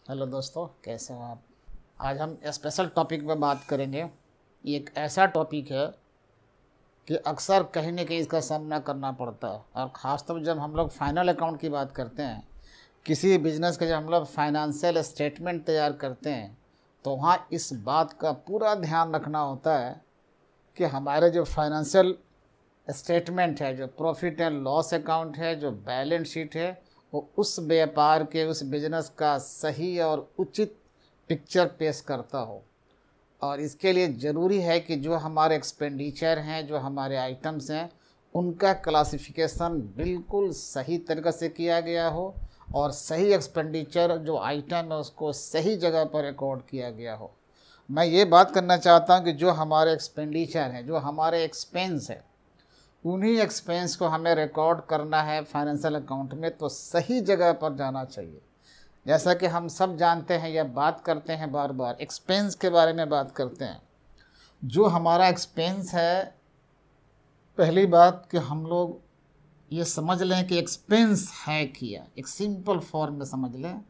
Hello दोस्तों, कैसे हो आप। आज हम स्पेशल टॉपिक पे बात करेंगे। ये एक ऐसा टॉपिक है कि अक्सर कहीं न कहीं इसका सामना करना पड़ता है, और ख़ासतौर जब हम लोग फाइनल अकाउंट की बात करते हैं, किसी बिजनेस के जब हम लोग फाइनेंशियल स्टेटमेंट तैयार करते हैं, तो वहाँ इस बात का पूरा ध्यान रखना होता है कि हमारे जो फाइनेंशियल स्टेटमेंट है, जो प्रॉफिट एंड लॉस अकाउंट है, जो बैलेंस शीट है, वो उस व्यापार के, उस बिजनेस का सही और उचित पिक्चर पेश करता हो। और इसके लिए ज़रूरी है कि जो हमारे एक्सपेंडिचर हैं, जो हमारे आइटम्स हैं, उनका क्लासिफिकेशन बिल्कुल सही तरीक़े से किया गया हो, और सही एक्सपेंडिचर जो आइटम है उसको सही जगह पर रिकॉर्ड किया गया हो। मैं ये बात करना चाहता हूँ कि जो हमारे एक्सपेंडिचर हैं, जो हमारे एक्सपेंस है, उन्हीं एक्सपेंस को हमें रिकॉर्ड करना है फाइनेंशियल अकाउंट में, तो सही जगह पर जाना चाहिए। जैसा कि हम सब जानते हैं या बात करते हैं, बार बार एक्सपेंस के बारे में बात करते हैं। जो हमारा एक्सपेंस है, पहली बात कि हम लोग ये समझ लें कि एक्सपेंस है क्या। एक सिंपल फॉर्म में समझ लें,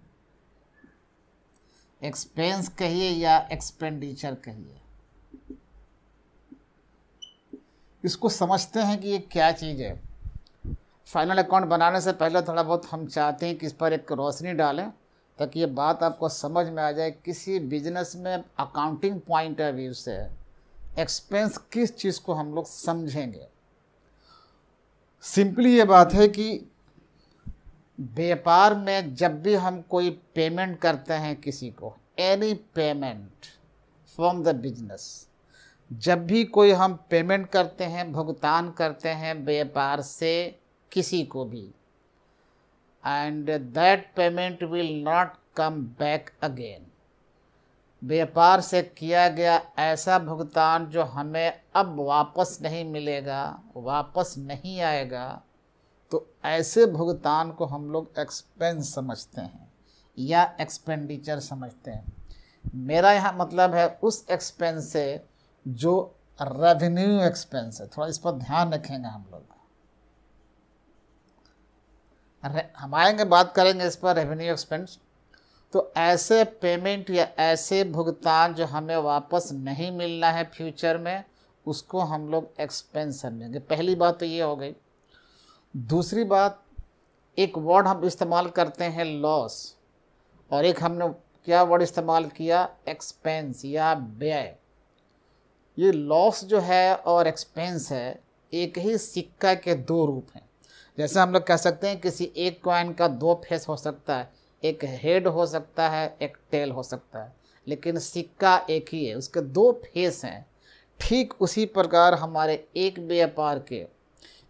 एक्सपेंस कहिए या एक्सपेंडिचर कहिए, इसको समझते हैं कि ये क्या चीज़ है। फाइनल अकाउंट बनाने से पहले थोड़ा बहुत हम चाहते हैं कि इस पर एक रोशनी डालें, ताकि ये बात आपको समझ में आ जाए। किसी बिजनेस में अकाउंटिंग पॉइंट ऑफ व्यू से एक्सपेंस किस चीज़ को हम लोग समझेंगे। सिंपली ये बात है कि व्यापार में जब भी हम कोई पेमेंट करते हैं किसी को, any payment from the business, जब भी कोई हम पेमेंट करते हैं, भुगतान करते हैं व्यापार से किसी को भी, and that payment will not come back again. व्यापार से किया गया ऐसा भुगतान जो हमें अब वापस नहीं मिलेगा, वापस नहीं आएगा, तो ऐसे भुगतान को हम लोग एक्सपेंस समझते हैं या एक्सपेंडिचर समझते हैं। मेरा यहाँ मतलब है उस एक्सपेंस से जो रेवेन्यू एक्सपेंस है। थोड़ा इस पर ध्यान रखेंगे हम लोग। हम आएंगे, बात करेंगे इस पर, रेवेन्यू एक्सपेंस। तो ऐसे पेमेंट या ऐसे भुगतान जो हमें वापस नहीं मिलना है फ्यूचर में, उसको हम लोग एक्सपेंस समझेंगे। पहली बात तो ये हो गई। दूसरी बात, एक वर्ड हम इस्तेमाल करते हैं लॉस, और एक हमने क्या वर्ड इस्तेमाल किया, एक्सपेंस या व्यय। ये लॉस जो है और एक्सपेंस है, एक ही सिक्का के दो रूप हैं। जैसे हम लोग कह सकते हैं किसी एक कॉइन का दो फेस हो सकता है, एक हेड हो सकता है, एक टेल हो सकता है, लेकिन सिक्का एक ही है, उसके दो फेस हैं। ठीक उसी प्रकार हमारे एक व्यापार के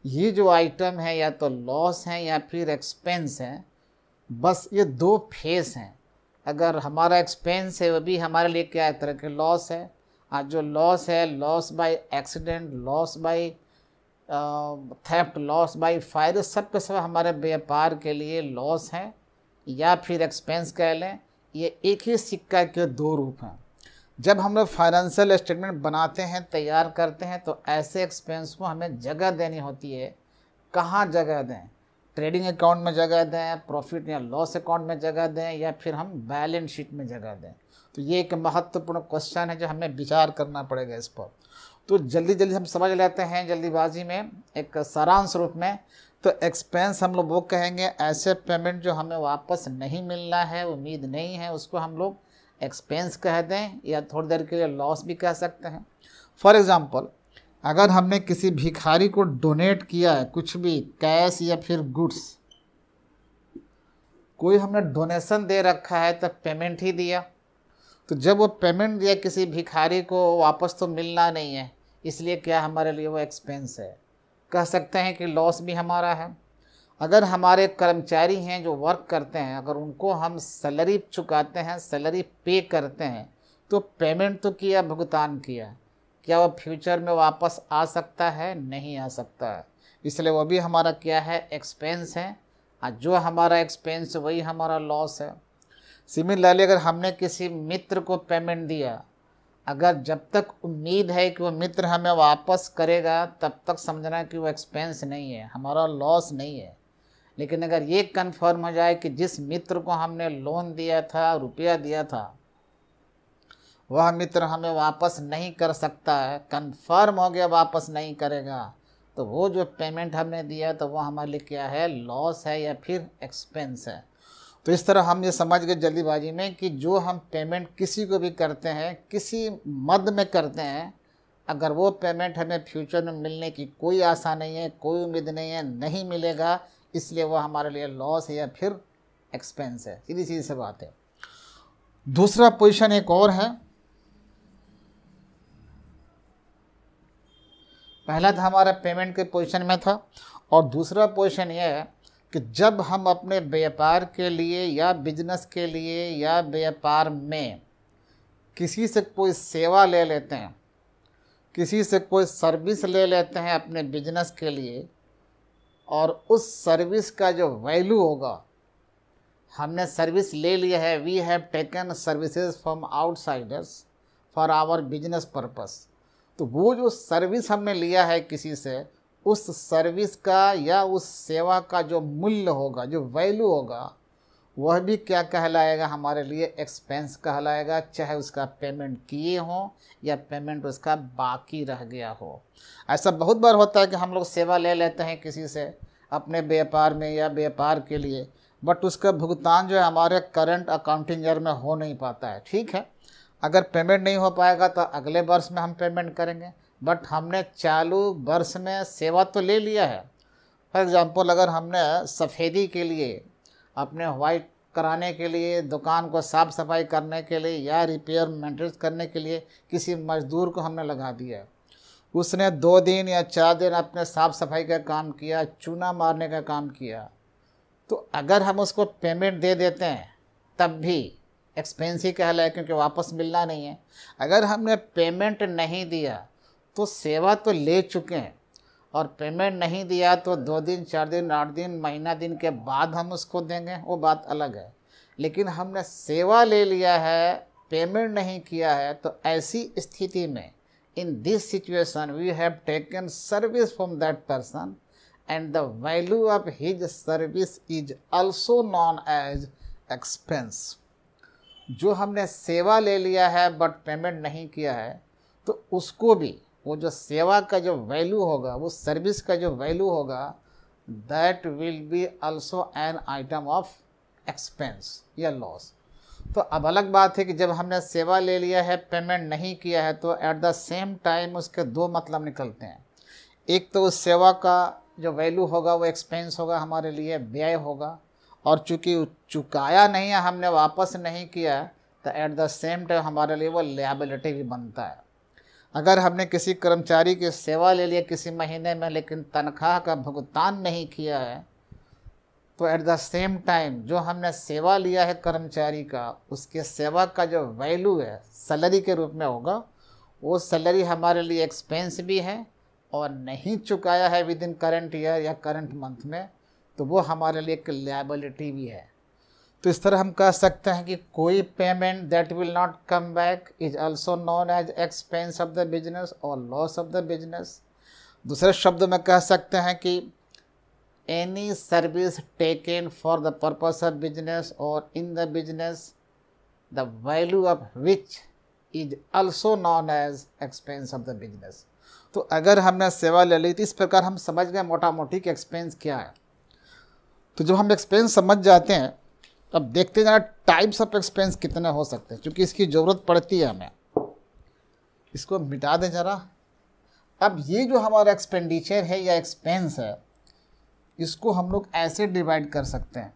ये जो आइटम है, या तो लॉस हैं या फिर एक्सपेंस हैं, बस ये दो फेस हैं। अगर हमारा एक्सपेंस है, वो भी हमारे लिए क्या तरह के लॉस है। आज जो लॉस है, loss by accident, loss by theft, loss by fire, सब के सब हमारे व्यापार के लिए लॉस हैं या फिर एक्सपेंस कह लें। ये एक ही सिक्का के दो रूप हैं। जब हम लोग फाइनेंशियल स्टेटमेंट बनाते हैं, तैयार करते हैं, तो ऐसे एक्सपेंस को हमें जगह देनी होती है। कहाँ जगह दें? ट्रेडिंग अकाउंट में जगह दें, प्रॉफिट या लॉस अकाउंट में जगह दें, या फिर हम बैलेंस शीट में जगह दें? तो ये एक महत्वपूर्ण क्वेश्चन है जो हमें विचार करना पड़ेगा इस पर। तो जल्दी जल्दी हम समझ लेते हैं, जल्दीबाजी में, एक सारांश रूप में। तो एक्सपेंस हम लोग वो कहेंगे, ऐसे पेमेंट जो हमें वापस नहीं मिलना है, उम्मीद नहीं है, उसको हम लोग एक्सपेंस कह दें, या थोड़ी देर के लिए लॉस भी कह सकते हैं। फॉर एग्ज़ाम्पल, अगर हमने किसी भिखारी को डोनेट किया है कुछ भी, कैश या फिर गुड्स, कोई हमने डोनेशन दे रखा है, तब पेमेंट ही दिया। तो जब वो पेमेंट दिया किसी भिखारी को, वापस तो मिलना नहीं है, इसलिए क्या हमारे लिए वो एक्सपेंस है। कह सकते हैं कि लॉस भी हमारा है। अगर हमारे कर्मचारी हैं जो वर्क करते हैं, अगर उनको हम सैलरी चुकाते हैं, सैलरी पे करते हैं, तो पेमेंट तो किया, भुगतान किया, क्या वो फ्यूचर में वापस आ सकता है? नहीं आ सकता है, इसलिए वो भी हमारा क्या है, एक्सपेंस है। जो हमारा एक्सपेंस वही हमारा लॉस है। सिमिलरली, अगर हमने किसी मित्र को पेमेंट दिया, अगर जब तक उम्मीद है कि वो मित्र हमें वापस करेगा, तब तक समझना कि वो एक्सपेंस नहीं है, हमारा लॉस नहीं है। लेकिन अगर ये कंफर्म हो जाए कि जिस मित्र को हमने लोन दिया था, रुपया दिया था, वह मित्र हमें वापस नहीं कर सकता है, कंफर्म हो गया वापस नहीं करेगा, तो वो जो पेमेंट हमने दिया तो वो हमारे लिए क्या है, लॉस है या फिर एक्सपेंस है। तो इस तरह हम ये समझ गए जल्दीबाजी में कि जो हम पेमेंट किसी को भी करते हैं, किसी मद में करते हैं, अगर वो पेमेंट हमें फ्यूचर में मिलने की कोई आशा नहीं है, कोई उम्मीद नहीं है, नहीं मिलेगा, इसलिए वो हमारे लिए लॉस है या फिर एक्सपेंस है। सीधी सीधी सी बात है। दूसरा पोजीशन एक और है, पहला था हमारा पेमेंट के पोजीशन में था, और दूसरा पोजीशन यह है कि जब हम अपने व्यापार के लिए या बिजनेस के लिए या व्यापार में किसी से कोई सेवा ले लेते हैं, किसी से कोई सर्विस ले लेते हैं अपने बिजनेस के लिए, और उस सर्विस का जो वैल्यू होगा, हमने सर्विस ले लिया है, we have taken services from outsiders for our business purpose, तो वो जो सर्विस हमने लिया है किसी से, उस सर्विस का या उस सेवा का जो मूल्य होगा, जो वैल्यू होगा, वह भी क्या कहलाएगा, हमारे लिए एक्सपेंस कहलाएगा, चाहे उसका पेमेंट किए हों या पेमेंट उसका बाकी रह गया हो। ऐसा बहुत बार होता है कि हम लोग सेवा ले लेते हैं किसी से अपने व्यापार में या व्यापार के लिए, बट उसका भुगतान जो है हमारे करंट अकाउंटिंग ईयर में हो नहीं पाता है। ठीक है, अगर पेमेंट नहीं हो पाएगा तो अगले वर्ष में हम पेमेंट करेंगे, बट हमने चालू वर्ष में सेवा तो ले लिया है। फॉर एग्ज़ाम्पल, अगर हमने सफ़ेदी के लिए, अपने वाइट कराने के लिए, दुकान को साफ़ सफाई करने के लिए या रिपेयर मेंटेनेंस करने के लिए किसी मज़दूर को हमने लगा दिया, उसने 2 दिन या 4 दिन अपने साफ़ सफाई का काम किया, चूना मारने का काम किया, तो अगर हम उसको पेमेंट दे देते हैं तब भी एक्सपेंस ही कहलाए, क्योंकि वापस मिलना नहीं है। अगर हमने पेमेंट नहीं दिया तो सेवा तो ले चुके हैं, और पेमेंट नहीं दिया तो 2 दिन, 4 दिन, 8 दिन, महीना दिन के बाद हम उसको देंगे, वो बात अलग है। लेकिन हमने सेवा ले लिया है, पेमेंट नहीं किया है, तो ऐसी स्थिति में in this situation we have taken service from that person and the value of his service is also known as expense। जो हमने सेवा ले लिया है बट पेमेंट नहीं किया है, तो उसको भी, वो जो सेवा का जो वैल्यू होगा, वो सर्विस का जो वैल्यू होगा, that will be also an item of expense या लॉस। तो अब अलग बात है कि जब हमने सेवा ले लिया है, पेमेंट नहीं किया है, तो एट द सेम टाइम उसके 2 मतलब निकलते हैं। एक तो उस सेवा का जो वैल्यू होगा वो एक्सपेंस होगा, हमारे लिए व्यय होगा, और चूँकि चुकाया नहीं है, हमने वापस नहीं किया, तो एट द सेम टाइम हमारे लिए वो लायबिलिटी भी बनता है। अगर हमने किसी कर्मचारी की सेवा ले लिया किसी महीने में, लेकिन तनख्वाह का भुगतान नहीं किया है, तो एट द सेम टाइम जो हमने सेवा लिया है कर्मचारी का, उसके सेवा का जो वैल्यू है सैलरी के रूप में होगा, वो सैलरी हमारे लिए एक्सपेंस भी है, और नहीं चुकाया है विद इन करंट ईयर या करंट मंथ में, तो वो हमारे लिए एक लायबिलिटी भी है। तो इस तरह हम कह सकते हैं कि कोई payment that will not come back is also known as expense of the business और लॉस ऑफ द बिजनेस। दूसरे शब्द में कह सकते हैं कि any service taken for the purpose of business और in the business the value of which is also known as expense of the business. तो अगर हमने सेवा ले ली, तो इस प्रकार हम समझ गए मोटा मोटी कि एक्सपेंस क्या है। तो जब हम एक्सपेंस समझ जाते हैं, अब देखते जाना टाइप्स ऑफ एक्सपेंस कितने हो सकते हैं, क्योंकि इसकी ज़रूरत पड़ती है हमें। इसको मिटा दें ज़रा। अब ये जो हमारा एक्सपेंडिचर है या एक्सपेंस है, इसको हम लोग ऐसे डिवाइड कर सकते हैं,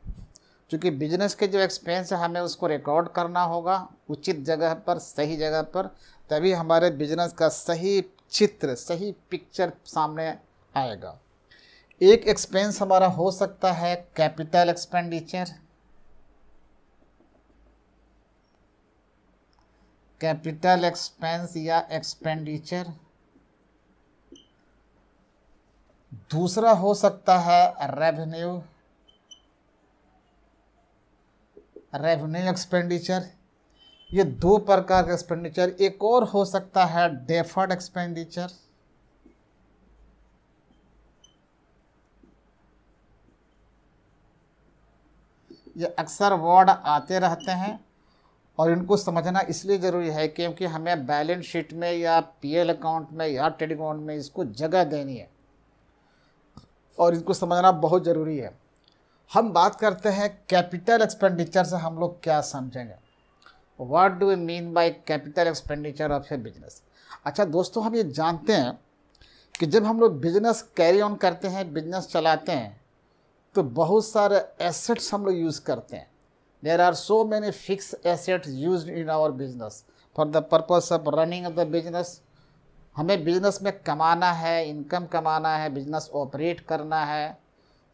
क्योंकि बिजनेस के जो एक्सपेंस है हमें उसको रिकॉर्ड करना होगा उचित जगह पर, सही जगह पर, तभी हमारे बिजनेस का सही चित्र, सही पिक्चर सामने आएगा। एक एक्सपेंस हमारा हो सकता है कैपिटल एक्सपेंडिचर, कैपिटल एक्सपेंस या एक्सपेंडिचर। दूसरा हो सकता है रेवेन्यू, रेवेन्यू एक्सपेंडिचर। ये 2 प्रकार का एक्सपेंडिचर। एक और हो सकता है डेफर्ड एक्सपेंडिचर। ये अक्सर वर्ड आते रहते हैं और इनको समझना इसलिए ज़रूरी है क्योंकि हमें बैलेंस शीट में या पीएल अकाउंट में या ट्रेडिंग अकाउंट में इसको जगह देनी है और इसको समझना बहुत ज़रूरी है। हम बात करते हैं कैपिटल एक्सपेंडिचर से हम लोग क्या समझेंगे, what do we mean by capital expenditure of a business. अच्छा दोस्तों, हम ये जानते हैं कि जब हम लोग बिजनेस कैरी ऑन करते हैं, बिजनेस चलाते हैं, तो बहुत सारे एसेट्स हम लोग यूज़ करते हैं। There are so many fix assets used in our business for the purpose of running of the business. हमें बिजनेस में कमाना है, इनकम कमाना है, बिजनेस ऑपरेट करना है,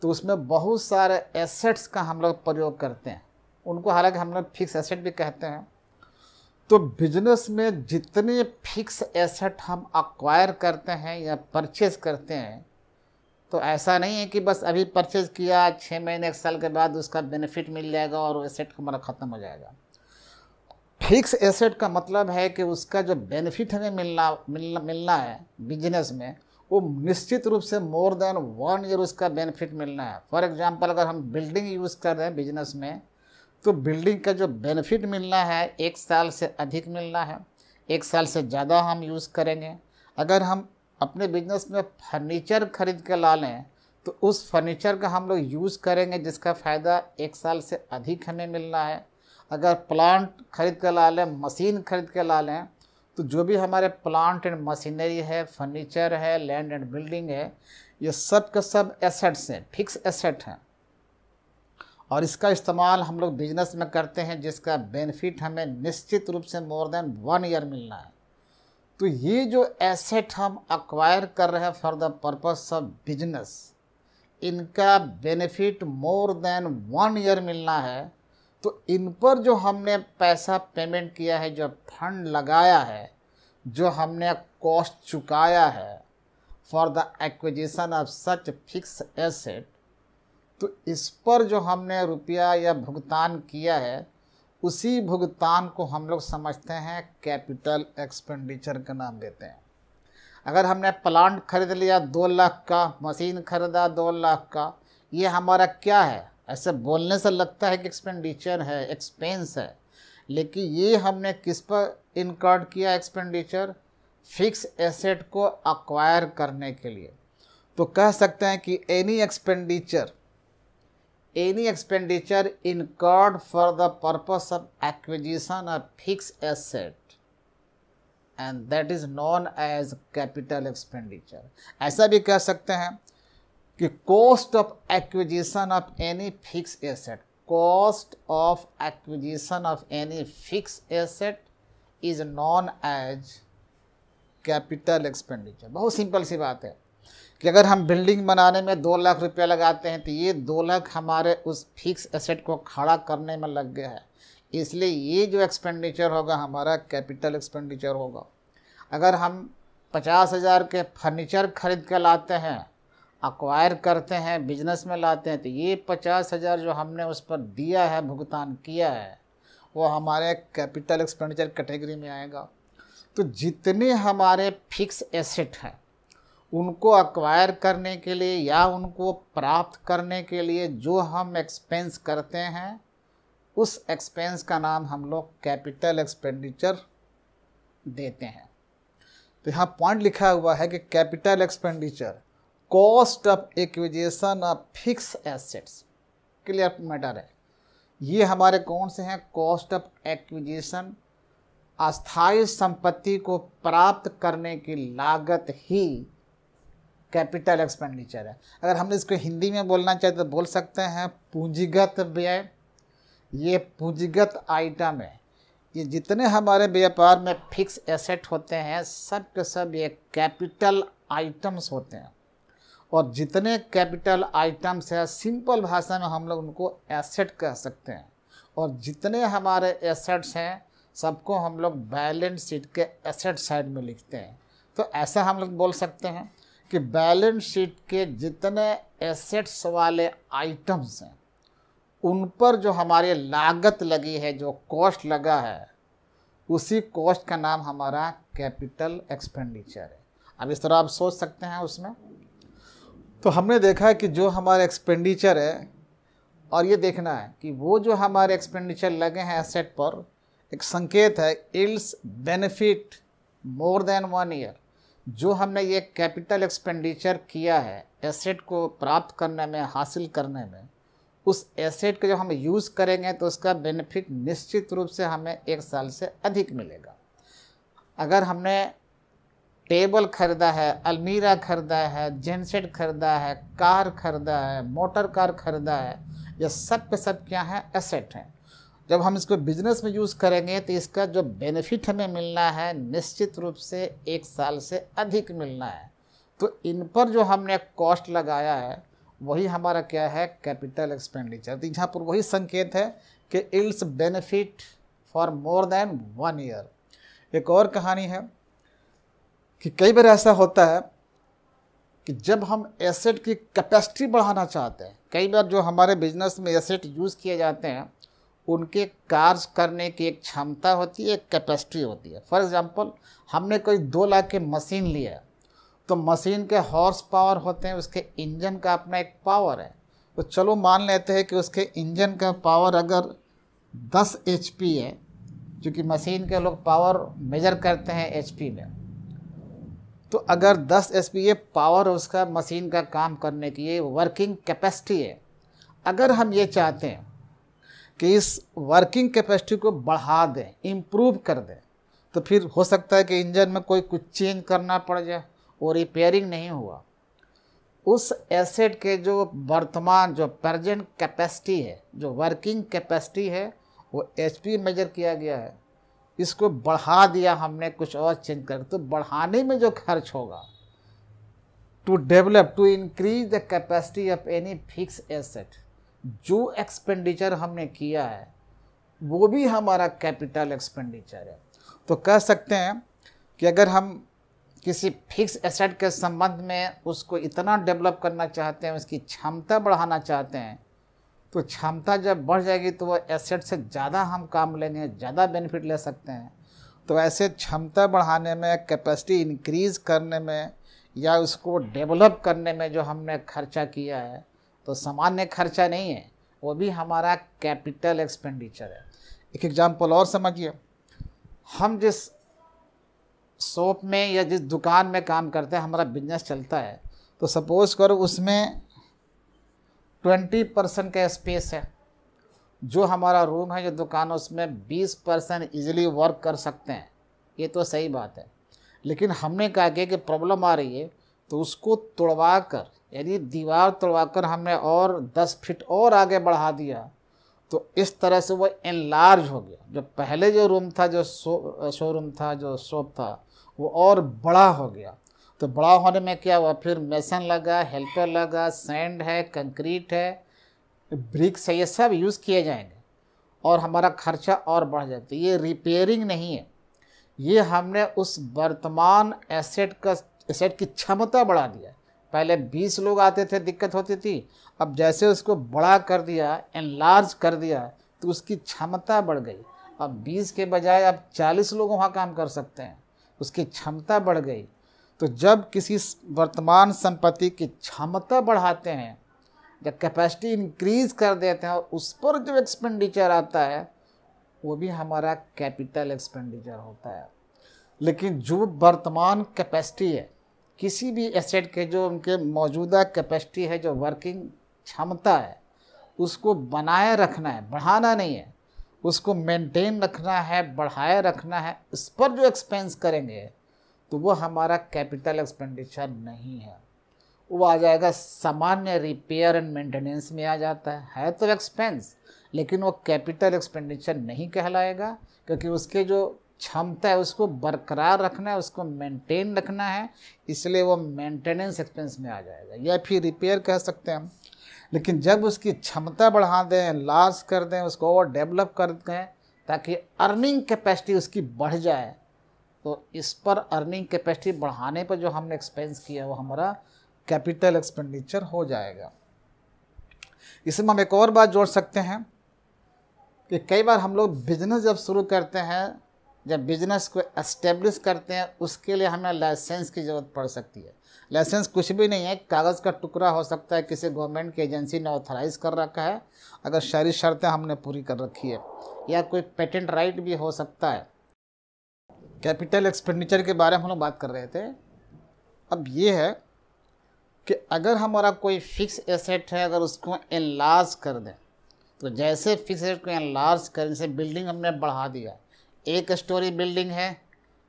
तो उसमें बहुत सारे एसेट्स का हम लोग प्रयोग करते हैं। उनको हालांकि हम लोग फिक्स एसेट भी कहते हैं। तो बिजनेस में जितने फिक्स एसेट हम अक्वायर करते हैं या परचेज करते हैं, तो ऐसा नहीं है कि बस अभी परचेज किया 6 महीने 1 साल के बाद उसका बेनिफिट मिल जाएगा और वो एसेट हमारा ख़त्म हो जाएगा। फिक्स एसेट का मतलब है कि उसका जो बेनिफिट हमें मिलना है बिजनेस में, वो निश्चित रूप से मोर देन 1 ईयर उसका बेनिफिट मिलना है। फॉर एग्जांपल, अगर हम बिल्डिंग यूज़ कर रहे हैं बिजनेस में, तो बिल्डिंग का जो बेनिफिट मिलना है 1 साल से अधिक मिलना है, 1 साल से ज़्यादा हम यूज़ करेंगे। अगर हम अपने बिजनेस में फर्नीचर खरीद के ला लें, तो उस फर्नीचर का हम लोग यूज़ करेंगे जिसका फ़ायदा 1 साल से अधिक हमें मिलना है। अगर प्लांट खरीद कर ला लें, मशीन खरीद के ला लें, तो जो भी हमारे प्लांट एंड मशीनरी है, फर्नीचर है, लैंड एंड बिल्डिंग है, ये सब का सब एसेट्स हैं, फिक्स एसेट हैं और इसका इस्तेमाल हम लोग बिजनेस में करते हैं जिसका बेनिफिट हमें निश्चित रूप से मोर देन 1 ईयर मिलना है। तो ये जो एसेट हम अक्वायर कर रहे हैं for the purpose of business, इनका बेनिफिट मोर देन 1 ईयर मिलना है। तो इन पर जो हमने पैसा पेमेंट किया है, जो फंड लगाया है, जो हमने कॉस्ट चुकाया है for the acquisition of such fix asset, तो इस पर जो हमने रुपया या भुगतान किया है, उसी भुगतान को हम लोग समझते हैं कैपिटल एक्सपेंडिचर का नाम देते हैं। अगर हमने प्लांट खरीद लिया 2 लाख का, मशीन खरीदा 2 लाख का, ये हमारा क्या है? ऐसे बोलने से लगता है कि एक्सपेंडिचर है, एक्सपेंस है, लेकिन ये हमने किस पर इनकर्ड किया एक्सपेंडिचर? फिक्स एसेट को अक्वायर करने के लिए। तो कह सकते हैं कि any expenditure incurred for the purpose of acquisition of fix asset and that is known as capital expenditure. ऐसा भी कह सकते हैं कि cost of acquisition of any fix asset, cost of acquisition of any fix asset is known as capital expenditure. बहुत simple सी बात है कि अगर हम बिल्डिंग बनाने में 2 लाख रुपया लगाते हैं, तो ये 2 लाख हमारे उस फिक्स एसेट को खड़ा करने में लग गया है, इसलिए ये जो एक्सपेंडिचर होगा हमारा कैपिटल एक्सपेंडिचर होगा। अगर हम 50,000 के फर्नीचर खरीद कर लाते हैं, अक्वायर करते हैं, बिजनेस में लाते हैं, तो ये 50,000 जो हमने उस पर दिया है, भुगतान किया है, वो हमारे कैपिटल एक्सपेंडिचर कैटेगरी में आएगा। तो जितने हमारे फिक्स एसेट हैं, उनको अक्वायर करने के लिए या उनको प्राप्त करने के लिए जो हम एक्सपेंस करते हैं, उस एक्सपेंस का नाम हम लोग कैपिटल एक्सपेंडिचर देते हैं। तो यहाँ पॉइंट लिखा हुआ है कि capital expenditure cost of acquisition of fix assets, clear matter है। ये हमारे कौन से हैं? कॉस्ट ऑफ एक्विजिशन, अस्थायी संपत्ति को प्राप्त करने की लागत ही कैपिटल एक्सपेंडिचर है। अगर हमने इसको हिंदी में बोलना चाहे तो बोल सकते हैं पूंजीगत व्यय। ये पूंजीगत आइटम है। ये जितने हमारे व्यापार में फिक्स एसेट होते हैं, सब के सब ये कैपिटल आइटम्स होते हैं। और जितने कैपिटल आइटम्स हैं, सिंपल भाषा में हम लोग उनको एसेट कह सकते हैं। और जितने हमारे एसेट्स हैं, सबको हम लोग बैलेंस शीट के एसेट साइड में लिखते हैं। तो ऐसा हम लोग बोल सकते हैं कि बैलेंस शीट के जितने एसेट्स वाले आइटम्स हैं, उन पर जो हमारी लागत लगी है, जो कॉस्ट लगा है, उसी कॉस्ट का नाम हमारा कैपिटल एक्सपेंडिचर है। अब इस तरह आप सोच सकते हैं उसमें। तो हमने देखा है कि जो हमारा एक्सपेंडिचर है और ये देखना है कि वो जो हमारे एक्सपेंडिचर लगे हैं एसेट पर, एक संकेत है ills benefit more than 1 year. जो हमने ये कैपिटल एक्सपेंडिचर किया है एसेट को प्राप्त करने में, हासिल करने में, उस एसेट को जब हम यूज़ करेंगे तो उसका बेनिफिट निश्चित रूप से हमें 1 साल से अधिक मिलेगा। अगर हमने टेबल खरीदा है, अलमीरा खरीदा है, जेनसेट खरीदा है, कार खरीदा है, मोटर कार खरीदा है, ये सब के सब क्या है, एसेट हैं। जब हम इसको बिजनेस में यूज़ करेंगे तो इसका जो बेनिफिट हमें मिलना है निश्चित रूप से 1 साल से अधिक मिलना है। तो इन पर जो हमने कॉस्ट लगाया है वही हमारा क्या है, कैपिटल एक्सपेंडिचर। तो यहाँ पर वही संकेत है कि ills benefit for more than 1 year. एक और कहानी है कि कई बार ऐसा होता है कि जब हम एसेट की कैपेसिटी बढ़ाना चाहते हैं, कई बार जो हमारे बिजनेस में एसेट यूज़ किए जाते हैं उनके कार्य करने की एक क्षमता होती है, एक कैपेसिटी होती है। फॉर एग्जांपल हमने कोई 2 लाख की मशीन लिया, तो मशीन के हॉर्स पावर होते हैं, उसके इंजन का अपना एक पावर है। तो चलो मान लेते हैं कि उसके इंजन का पावर अगर 10 HP है, क्योंकि मशीन के लोग पावर मेजर करते हैं HP में। तो अगर 10 HP ये पावर उसका मशीन का काम करने की ये वर्किंग कैपेसिटी है। अगर हम ये चाहते हैं कि इस वर्किंग कैपेसिटी को बढ़ा दें, इम्प्रूव कर दें, तो फिर हो सकता है कि इंजन में कोई कुछ चेंज करना पड़ जाए और रिपेयरिंग नहीं हुआ। उस एसेट के जो वर्तमान जो प्रेजेंट कैपेसिटी है, जो वर्किंग कैपेसिटी है, वो HP मेजर किया गया है। इसको बढ़ा दिया हमने कुछ और चेंज कर, तो बढ़ाने में जो खर्च होगा to develop, to increase the capacity of any fix asset, जो एक्सपेंडिचर हमने किया है वो भी हमारा कैपिटल एक्सपेंडिचर है। तो कह सकते हैं कि अगर हम किसी फिक्स एसेट के संबंध में उसको इतना डेवलप करना चाहते हैं, उसकी क्षमता बढ़ाना चाहते हैं, तो क्षमता जब बढ़ जाएगी तो वह एसेट से ज़्यादा हम काम लेंगे, ज़्यादा बेनिफिट ले सकते हैं। तो ऐसे क्षमता बढ़ाने में, कैपेसिटी इंक्रीज़ करने में या उसको डेवलप करने में जो हमने खर्चा किया है, तो सामान्य खर्चा नहीं है, वो भी हमारा कैपिटल एक्सपेंडिचर है। एक एग्जांपल और समझिए, हम जिस शॉप में या जिस दुकान में काम करते हैं, हमारा बिजनेस चलता है, तो सपोज़ करो उसमें 20% का स्पेस है। जो हमारा रूम है, जो दुकान है, उसमें 20% ईजिली वर्क कर सकते हैं, ये तो सही बात है। लेकिन हमने कहा कि प्रॉब्लम आ रही है, तो उसको तोड़वा कर, यानी दीवार तोड़वा कर हमने और 10 फीट और आगे बढ़ा दिया, तो इस तरह से वो एनलार्ज हो गया। जो पहले जो रूम था, जो शोरूम था, जो शॉप था, वो और बड़ा हो गया। तो बड़ा होने में क्या हुआ, फिर मेसन लगा, हेल्पर लगा, सैंड है, कंक्रीट है, ब्रिक्स है, ये सब यूज़ किए जाएंगे और हमारा खर्चा और बढ़ जाता है। ये रिपेयरिंग नहीं है, ये हमने उस वर्तमान एसेट की क्षमता बढ़ा दिया। पहले 20 लोग आते थे, दिक्कत होती थी, अब जैसे उसको बड़ा कर दिया, एनलार्ज कर दिया, तो उसकी क्षमता बढ़ गई। अब 20 के बजाय अब 40 लोग वहाँ काम कर सकते हैं, उसकी क्षमता बढ़ गई। तो जब किसी वर्तमान संपत्ति की क्षमता बढ़ाते हैं, जब कैपेसिटी इंक्रीज कर देते हैं, और उस पर जो एक्सपेंडिचर आता है वो भी हमारा कैपिटल एक्सपेंडिचर होता है। लेकिन जो वर्तमान कैपेसिटी है किसी भी एसेट के, जो उनके मौजूदा कैपेसिटी है, जो वर्किंग क्षमता है, उसको बनाए रखना है, बढ़ाना नहीं है, उसको मेंटेन रखना है, बढ़ाए रखना है, इस पर जो एक्सपेंस करेंगे तो वो हमारा कैपिटल एक्सपेंडिचर नहीं है। वो आ जाएगा सामान्य रिपेयर एंड मेंटेनेंस में आ जाता है तो एक्सपेंस, लेकिन वो कैपिटल एक्सपेंडिचर नहीं कहलाएगा, क्योंकि उसके जो क्षमता है उसको बरकरार रखना है, उसको मेंटेन रखना है, इसलिए वो मेंटेनेंस एक्सपेंस में आ जाएगा, या फिर रिपेयर कह सकते हैं हम। लेकिन जब उसकी क्षमता बढ़ा दें, लार्ज कर दें, उसको और डेवलप कर दें ताकि अर्निंग कैपेसिटी उसकी बढ़ जाए, तो इस पर अर्निंग कैपेसिटी बढ़ाने पर जो हमने एक्सपेंस किया वो हमारा कैपिटल एक्सपेंडिचर हो जाएगा। इसमें हम एक और बात जोड़ सकते हैं कि कई बार हम लोग बिजनेस जब शुरू करते हैं जब बिजनेस को एस्टेब्लिश करते हैं उसके लिए हमें लाइसेंस की ज़रूरत पड़ सकती है। लाइसेंस कुछ भी नहीं है, कागज़ का टुकड़ा हो सकता है, किसी गवर्नमेंट की एजेंसी ने ऑथराइज कर रखा है, अगर सारी शर्तें हमने पूरी कर रखी है, या कोई पेटेंट राइट भी हो सकता है। कैपिटल एक्सपेंडिचर के बारे में हम लोग बात कर रहे थे। अब ये है कि अगर हमारा कोई फिक्स एसेट है, अगर उसको एनलार्ज कर दें, तो जैसे फिक्स एसेट को एनलार्ज करने से बिल्डिंग हमने बढ़ा दिया, 1 स्टोरी बिल्डिंग है,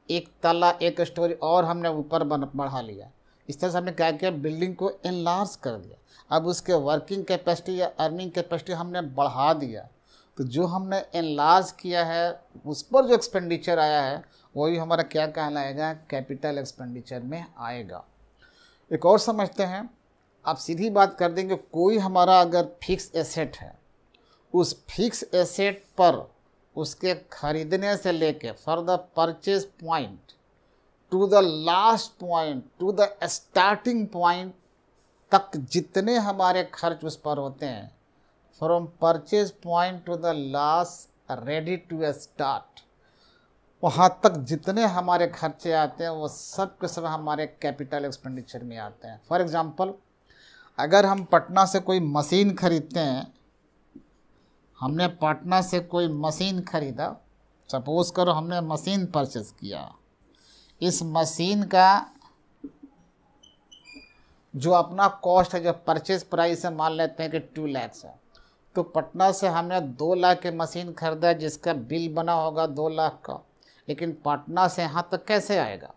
1 तला 1 स्टोरी और हमने ऊपर बढ़ा लिया, इस तरह से हमने क्या किया, बिल्डिंग को एनलार्ज कर दिया। अब उसके वर्किंग कैपेसिटी या अर्निंग कैपेसिटी हमने बढ़ा दिया, तो जो हमने एनलार्ज किया है उस पर जो एक्सपेंडिचर आया है वही हमारा क्या कहलाएगा, कैपिटल एक्सपेंडिचर में आएगा। एक और समझते हैं, आप सीधी बात कर देंगे, कोई हमारा अगर फिक्स एसेट है, उस फिक्स एसेट पर उसके खरीदने से लेके for the purchase point to the last point to the starting point तक जितने हमारे खर्च उस पर होते हैं, from purchase point to the last ready to start, वहाँ तक जितने हमारे खर्चे आते हैं वो सब के सब हमारे कैपिटल एक्सपेंडिचर में आते हैं। फॉर एग्ज़ाम्पल, अगर हम पटना से कोई मशीन खरीदते हैं, हमने पटना से कोई मशीन खरीदा, सपोज़ करो हमने मशीन परचेज़ किया, इस मशीन का जो अपना कॉस्ट है, जो परचेज प्राइस है, मान लेते हैं कि 2 लाख है, तो पटना से हमने 2 लाख की मशीन खरीदा जिसका बिल बना होगा 2 लाख का, लेकिन पटना से यहाँ तक कैसे आएगा,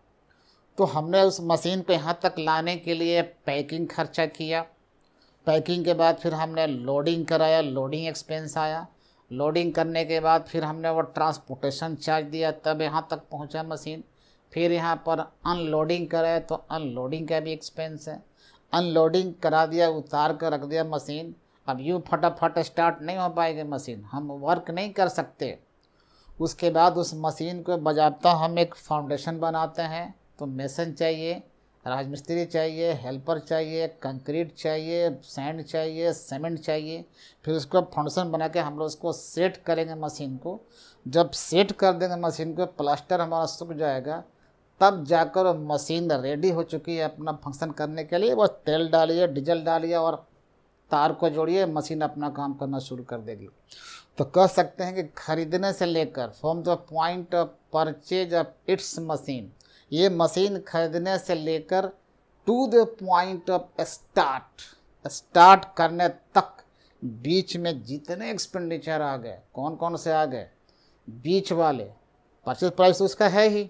तो हमने उस मशीन को यहाँ तक लाने के लिए पैकिंग खर्चा किया, पैकिंग के बाद फिर हमने लोडिंग कराया, लोडिंग एक्सपेंस आया, लोडिंग करने के बाद फिर हमने वो ट्रांसपोर्टेशन चार्ज दिया, तब यहाँ तक पहुँचा मशीन, फिर यहाँ पर अनलोडिंग कराया तो अनलोडिंग का भी एक्सपेंस है, अनलोडिंग करा दिया, उतार कर रख दिया मशीन। अब यूँ फटाफट स्टार्ट नहीं हो पाएगी मशीन, हम वर्क नहीं कर सकते। उसके बाद उस मशीन को बजाबता हम एक फाउंडेशन बनाते हैं, तो मेसन चाहिए, राजमिस्त्री चाहिए, हेल्पर चाहिए, कंक्रीट चाहिए, सैंड चाहिए, सीमेंट चाहिए, फिर उसको फाउंडेशन बना के हम लोग उसको सेट करेंगे मशीन को। जब सेट कर देंगे मशीन को, प्लास्टर हमारा सूख जाएगा, तब जाकर मशीन रेडी हो चुकी है अपना फंक्शन करने के लिए। बस तेल डालिए, डीजल डालिए और तार को जोड़िए, मशीन अपना काम करना शुरू कर देगी। तो कह सकते हैं कि खरीदने से लेकर from the point of purchase of its machine, ये मशीन खरीदने से लेकर to the point of start करने तक बीच में जितने एक्सपेंडिचर आ गए, कौन कौन से आ गए, बीच वाले, परचेज प्राइस उसका है ही,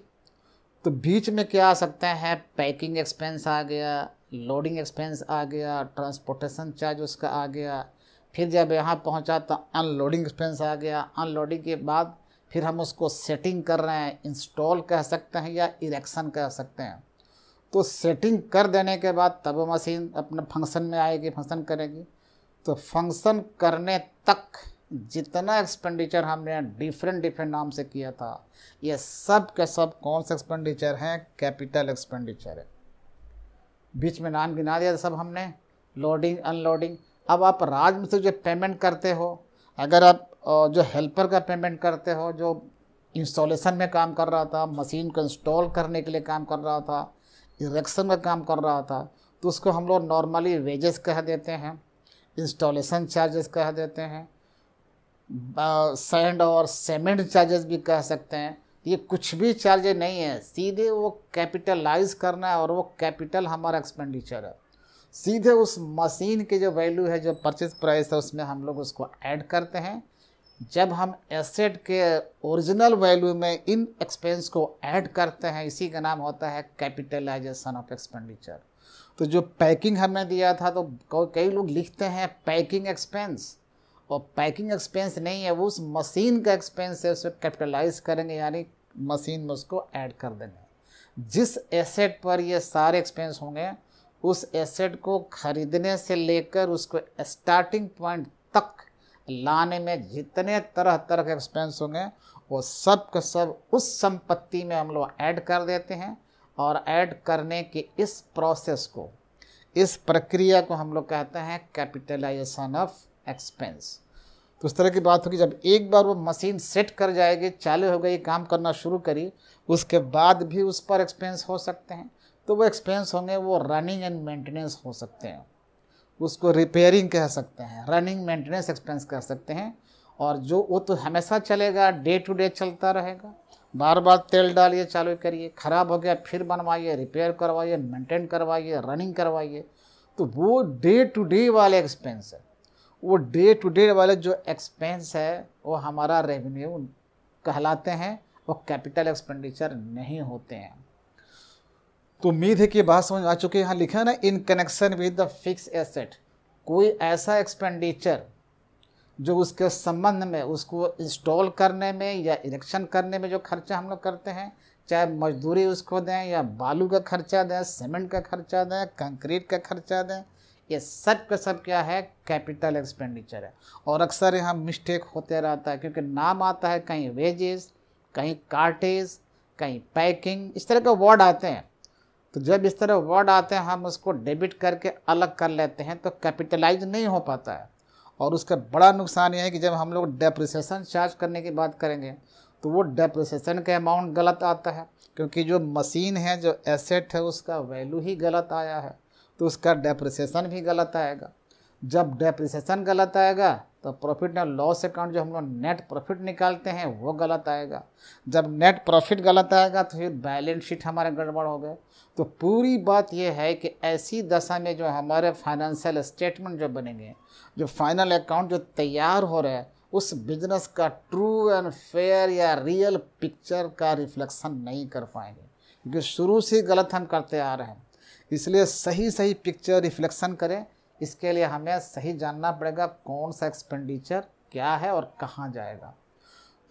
तो बीच में क्या आ सकते हैं, पैकिंग एक्सपेंस आ गया, लोडिंग एक्सपेंस आ गया, ट्रांसपोर्टेशन चार्ज उसका आ गया, फिर जब यहाँ पहुँचा तो अनलोडिंग एक्सपेंस आ गया, अनलोडिंग के बाद फिर हम उसको सेटिंग कर रहे हैं, इंस्टॉल कह सकते हैं या इरेक्शन कह सकते हैं। तो सेटिंग कर देने के बाद तब मशीन अपने फंक्शन में आएगी, फंक्शन करेगी। तो फंक्शन करने तक जितना एक्सपेंडिचर हमने डिफरेंट नाम से किया था, ये सब के सब कौन से एक्सपेंडिचर हैं, कैपिटल एक्सपेंडिचर है। बीच में नाम गिना दिया सब हमने, लोडिंग अनलोडिंग। अब आप राजमिस्त्री जो पेमेंट करते हो, अगर आप जो हेल्पर का पेमेंट करते हो, जो इंस्टॉलेशन में काम कर रहा था, मशीन को इंस्टॉल करने के लिए काम कर रहा था, इरेक्शन में काम कर रहा था, तो उसको हम लोग नॉर्मली वेजेस कह देते हैं, इंस्टॉलेशन चार्जेस कह देते हैं, सैंड और सीमेंट चार्जेस भी कह सकते हैं। ये कुछ भी चार्ज नहीं है, सीधे वो कैपिटलाइज करना है और वो कैपिटल हमारा एक्सपेंडिचर है। सीधे उस मशीन की जो वैल्यू है, जो परचेज प्राइस है, उसमें हम लोग उसको ऐड करते हैं। जब हम एसेट के ओरिजिनल वैल्यू में इन एक्सपेंस को ऐड करते हैं, इसी का नाम होता है कैपिटलाइजेशन ऑफ एक्सपेंडिचर। तो जो पैकिंग हमने दिया था, तो कई लोग लिखते हैं पैकिंग एक्सपेंस, और पैकिंग एक्सपेंस नहीं है, वो उस मशीन का एक्सपेंस है, उसे कैपिटलाइज करेंगे, यानी मशीन में उसको ऐड कर देंगे। जिस एसेट पर ये सारे एक्सपेंस होंगे, उस एसेट को खरीदने से लेकर उसको स्टार्टिंग पॉइंट तक लाने में जितने तरह तरह के एक्सपेंस होंगे, वो सब का सब उस संपत्ति में हम लोग ऐड कर देते हैं। और ऐड करने की इस प्रोसेस को, इस प्रक्रिया को हम लोग कहते हैं कैपिटलाइजेशन ऑफ एक्सपेंस। तो उस तरह की बात होगी। जब एक बार वो मशीन सेट कर जाएगी, चालू हो गई, काम करना शुरू करी, उसके बाद भी उस पर एक्सपेंस हो सकते हैं। तो वो एक्सपेंस होंगे वो रनिंग एंड मेंटेनेंस हो सकते हैं, उसको रिपेयरिंग कह सकते हैं, रनिंग मेंटेनेंस एक्सपेंस कह सकते हैं। और जो वो तो हमेशा चलेगा, डे टू डे चलता रहेगा, बार बार तेल डालिए, चालू करिए, ख़राब हो गया फिर बनवाइए, रिपेयर करवाइए, मेंटेन करवाइए, रनिंग करवाइए। तो वो डे टू डे वाले एक्सपेंस है। वो डे टू डे वाले जो एक्सपेंस है वो हमारा रेवेन्यू कहलाते हैं, वो कैपिटल एक्सपेंडिचर नहीं होते हैं। तो उम्मीद है कि ये बात समझ आ चुकी है। यहाँ लिखा है ना, in connection with the fix asset, कोई ऐसा एक्सपेंडिचर जो उसके संबंध में, उसको इंस्टॉल करने में या इरेक्शन करने में जो खर्चा हम लोग करते हैं, चाहे मजदूरी उसको दें या बालू का खर्चा दें, सीमेंट का खर्चा दें, कंक्रीट का खर्चा दें, ये सब का सब क्या है, कैपिटल एक्सपेंडिचर है। और अक्सर यहाँ मिस्टेक होते रहता है, क्योंकि नाम आता है कहीं वेजेस, कहीं कार्टेज, कहीं पैकिंग, इस तरह के वर्ड आते हैं। तो जब इस तरह वर्ड आते हैं हम उसको डेबिट करके अलग कर लेते हैं, तो कैपिटलाइज नहीं हो पाता है। और उसका बड़ा नुकसान यह है कि जब हम लोग डेप्रिसिएशन चार्ज करने की बात करेंगे तो वो डेप्रिसिएशन का अमाउंट गलत आता है, क्योंकि जो मशीन है, जो एसेट है, उसका वैल्यू ही गलत आया है, तो उसका डेप्रिसिएशन भी गलत आएगा। जब डेप्रिसिएशन गलत आएगा तो प्रॉफिट एंड लॉस अकाउंट जो हम लोग नेट प्रॉफिट निकालते हैं वो गलत आएगा। जब नेट प्रॉफिट गलत आएगा तो फिर बैलेंस शीट हमारे गड़बड़ हो गए। तो पूरी बात यह है कि ऐसी दशा में जो हमारे फाइनेंशियल स्टेटमेंट जो बनेंगे, जो फाइनल अकाउंट जो तैयार हो रहा है, उस बिजनेस का ट्रू एंड फेयर या रियल पिक्चर का रिफ्लेक्शन नहीं कर पाएंगे, क्योंकि शुरू से गलत हम करते आ रहे हैं। इसलिए सही पिक्चर रिफ्लेक्शन करें, इसके लिए हमें सही जानना पड़ेगा कौन सा एक्सपेंडिचर क्या है और कहाँ जाएगा।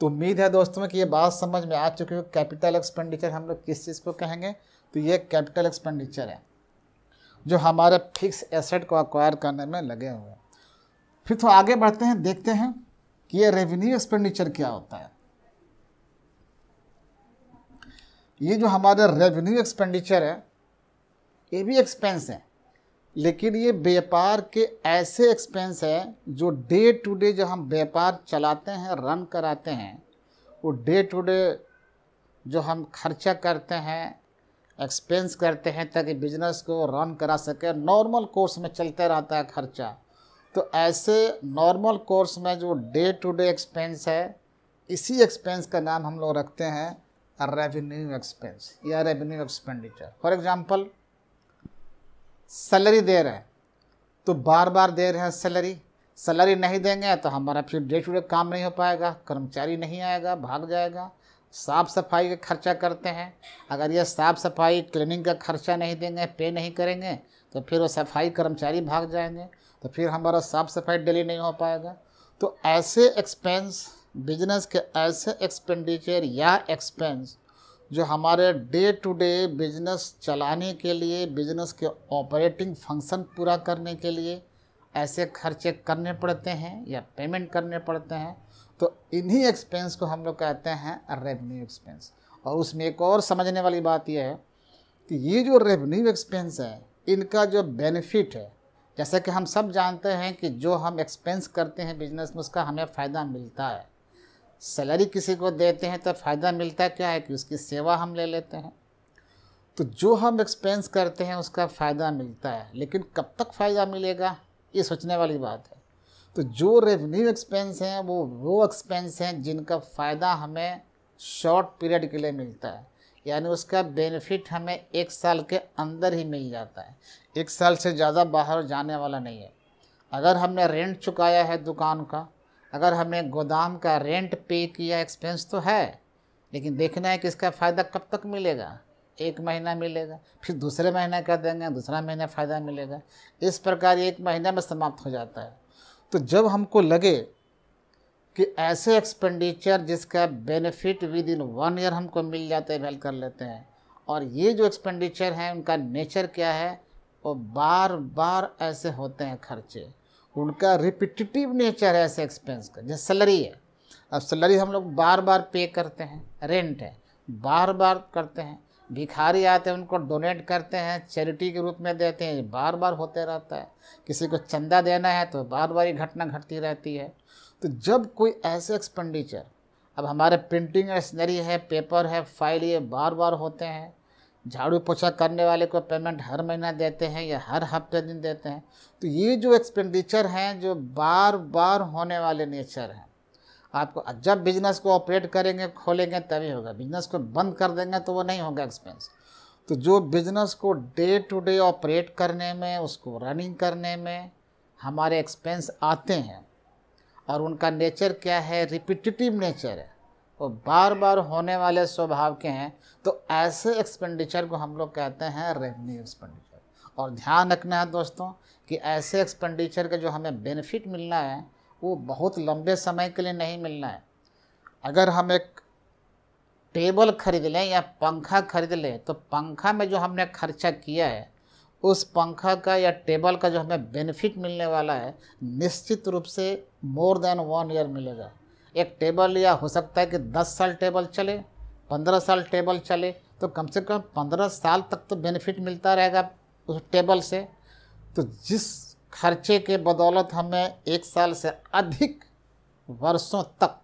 तो उम्मीद है दोस्तों कि ये बात समझ में आ चुकी है। कैपिटल एक्सपेंडिचर हम लोग किस चीज़ को कहेंगे, तो ये कैपिटल एक्सपेंडिचर है जो हमारे फिक्स एसेट को अक्वायर करने में लगे हुए हैं। फिर तो आगे बढ़ते हैं, देखते हैं कि ये रेवेन्यू एक्सपेंडिचर क्या होता है। ये जो हमारा रेवेन्यू एक्सपेंडिचर है ये भी एक्सपेंस है, लेकिन ये व्यापार के ऐसे एक्सपेंस है जो डे टू डे जो हम व्यापार चलाते हैं, रन कराते हैं, वो डे टू डे जो हम खर्चा करते हैं, एक्सपेंस करते हैं ताकि बिजनेस को रन करा सके, नॉर्मल कोर्स में चलते रहता है खर्चा। तो ऐसे नॉर्मल कोर्स में जो डे टू डे एक्सपेंस है, इसी एक्सपेंस का नाम हम लोग रखते हैं रेवेन्यू एक्सपेंस या revenue expenditure. For example, salary दे रहे हैं तो बार बार दे रहे हैं सैलरी नहीं देंगे तो हमारा फिर डे टू डे काम नहीं हो पाएगा, कर्मचारी नहीं आएगा, भाग जाएगा। साफ़ सफाई का खर्चा करते हैं, अगर ये साफ़ सफाई क्लीनिंग का खर्चा नहीं देंगे, पे नहीं करेंगे, तो फिर वो सफाई कर्मचारी भाग जाएंगे, तो फिर हमारा साफ़ सफाई डेली नहीं हो पाएगा। तो ऐसे एक्सपेंस, बिजनेस के ऐसे एक्सपेंडिचर या एक्सपेंस जो हमारे डे टू डे बिजनेस चलाने के लिए, बिजनेस के ऑपरेटिंग फंक्शन पूरा करने के लिए ऐसे खर्चे करने पड़ते हैं या पेमेंट करने पड़ते हैं, तो इन्हीं एक्सपेंस को हम लोग कहते हैं रेवेन्यू एक्सपेंस। और उसमें एक और समझने वाली बात यह है कि ये जो रेवेन्यू एक्सपेंस है, इनका जो बेनिफिट है, जैसा कि हम सब जानते हैं कि जो हम एक्सपेंस करते हैं बिजनेस में उसका हमें फ़ायदा मिलता है। सैलरी किसी को देते हैं तो फ़ायदा मिलता है क्या है कि उसकी सेवा हम ले लेते हैं। तो जो हम एक्सपेंस करते हैं उसका फ़ायदा मिलता है, लेकिन कब तक फ़ायदा मिलेगा ये सोचने वाली बात है। तो जो रेवेन्यू एक्सपेंस हैं वो एक्सपेंस हैं जिनका फ़ायदा हमें शॉर्ट पीरियड के लिए मिलता है, यानी उसका बेनिफिट हमें 1 साल के अंदर ही मिल जाता है, 1 साल से ज़्यादा बाहर जाने वाला नहीं है। अगर हमने रेंट चुकाया है दुकान का, अगर हमने गोदाम का रेंट पे किया, एक्सपेंस तो है, लेकिन देखना है कि इसका फ़ायदा कब तक मिलेगा। 1 महीना मिलेगा, फिर दूसरे महीने कर देंगे, दूसरा महीना फ़ायदा मिलेगा, इस प्रकार 1 महीना में समाप्त हो जाता है। तो जब हमको लगे कि ऐसे एक्सपेंडिचर जिसका बेनिफिट विद इन 1 ईयर हमको मिल जाता है, अवेल कर लेते हैं, और ये जो एक्सपेंडिचर हैं उनका नेचर क्या है, वो बार बार ऐसे होते हैं खर्चे, उनका रिपीटिटिव नेचर है ऐसे एक्सपेंस का। जैसे सैलरी है, अब सैलरी हम लोग बार बार पे करते हैं, रेंट है बार बार करते हैं, भिखारी आते हैं उनको डोनेट करते हैं, चैरिटी के रूप में देते हैं, बार बार होते रहता है। किसी को चंदा देना है तो बार बार ये घटना घटती रहती है। तो जब कोई ऐसे एक्सपेंडिचर, अब हमारे प्रिंटिंग मशीनरी है, पेपर है, फाइल, ये बार बार होते हैं, झाड़ू पोछा करने वाले को पेमेंट हर महीना देते हैं या हर हफ्ते दिन देते हैं, तो ये जो एक्सपेंडिचर हैं जो बार बार होने वाले नेचर हैं, आपको जब बिजनेस को ऑपरेट करेंगे, खोलेंगे तभी होगा, बिजनेस को बंद कर देंगे तो वो नहीं होगा एक्सपेंस। तो जो बिजनेस को डे टू डे ऑपरेट करने में, उसको रनिंग करने में हमारे एक्सपेंस आते हैं और उनका नेचर क्या है, रिपीटिटिव नेचर है, वो बार बार होने वाले स्वभाव के हैं, तो ऐसे एक्सपेंडिचर को हम लोग कहते हैं रेवेन्यू एक्सपेंडिचर। और ध्यान रखना है दोस्तों कि ऐसे एक्सपेंडिचर का जो हमें बेनिफिट मिलना है वो बहुत लंबे समय के लिए नहीं मिलना है। अगर हम एक टेबल खरीद लें या पंखा खरीद लें, तो पंखा में जो हमने खर्चा किया है उस पंखा का या टेबल का जो हमें बेनिफिट मिलने वाला है निश्चित रूप से मोर देन 1 ईयर मिलेगा। एक टेबल या हो सकता है कि 10 साल टेबल चले, 15 साल टेबल चले, तो कम से कम 15 साल तक तो बेनिफिट मिलता रहेगा उस टेबल से। तो जिस खर्चे के बदौलत हमें 1 साल से अधिक वर्षों तक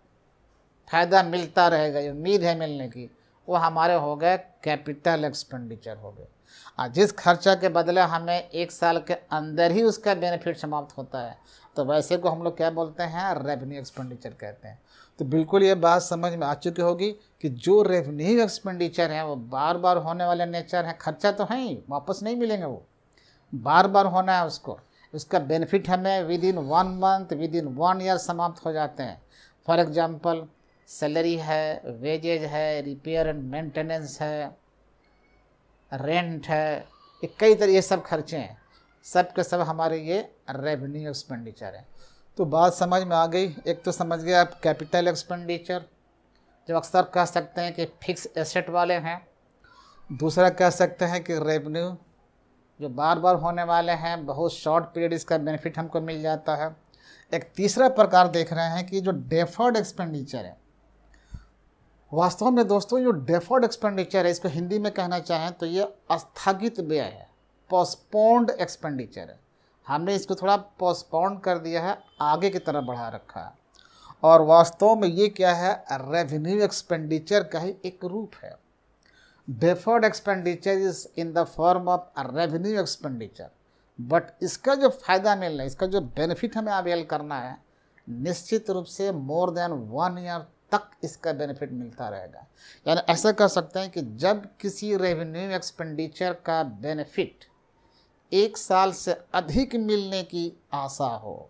फ़ायदा मिलता रहेगा, ये उम्मीद है मिलने की, वो हमारे हो गए कैपिटल एक्सपेंडिचर हो गए। जिस खर्चा के बदले हमें 1 साल के अंदर ही उसका बेनिफिट समाप्त होता है, तो वैसे को हम लोग क्या बोलते हैं, रेवेन्यू एक्सपेंडिचर कहते हैं। तो बिल्कुल ये बात समझ में आ चुकी होगी कि जो रेवेन्यू एक्सपेंडिचर है वो बार बार होने वाले नेचर है। खर्चा तो है ही, वापस नहीं मिलेंगे, वो बार बार होना है उसको। उसका बेनिफिट हमें with in 1 month, with in 1 year समाप्त हो जाते हैं। फॉर एग्जांपल सैलरी है, वेजेज है, रिपेयर एंड मेंटेनेंस है, रेंट है, कई तरह ये सब खर्चे हैं, सब के सब हमारे ये रेवेन्यू एक्सपेंडिचर है। तो बात समझ में आ गई। एक तो समझ गए आप कैपिटल एक्सपेंडिचर, जो अक्सर कह सकते हैं कि फिक्स एसेट वाले हैं। दूसरा कह सकते हैं कि रेवेन्यू जो बार बार होने वाले हैं, बहुत शॉर्ट पीरियड इसका बेनिफिट हमको मिल जाता है। एक तीसरा प्रकार देख रहे हैं कि जो डेफर्ड एक्सपेंडिचर है। वास्तव में दोस्तों जो डेफर्ड एक्सपेंडिचर है, इसको हिंदी में कहना चाहें तो ये स्थगित व्यय है, पोस्टपोन्ड एक्सपेंडिचर है। हमने इसको थोड़ा पोस्टपोन्ड कर दिया है, आगे की तरफ बढ़ा रखा है। और वास्तव में ये क्या है, रेवेन्यू एक्सपेंडिचर का ही एक रूप है। Deferred expenditure is in the form of revenue expenditure, but इसका जो फ़ायदा मिल रहा है, इसका जो बेनिफिट हमें अवेल करना है, निश्चित रूप से मोर देन 1 ईयर तक इसका बेनिफिट मिलता रहेगा। यानी ऐसा कर सकते हैं कि जब किसी रेवेन्यू एक्सपेंडिचर का बेनिफिट 1 साल से अधिक मिलने की आशा हो,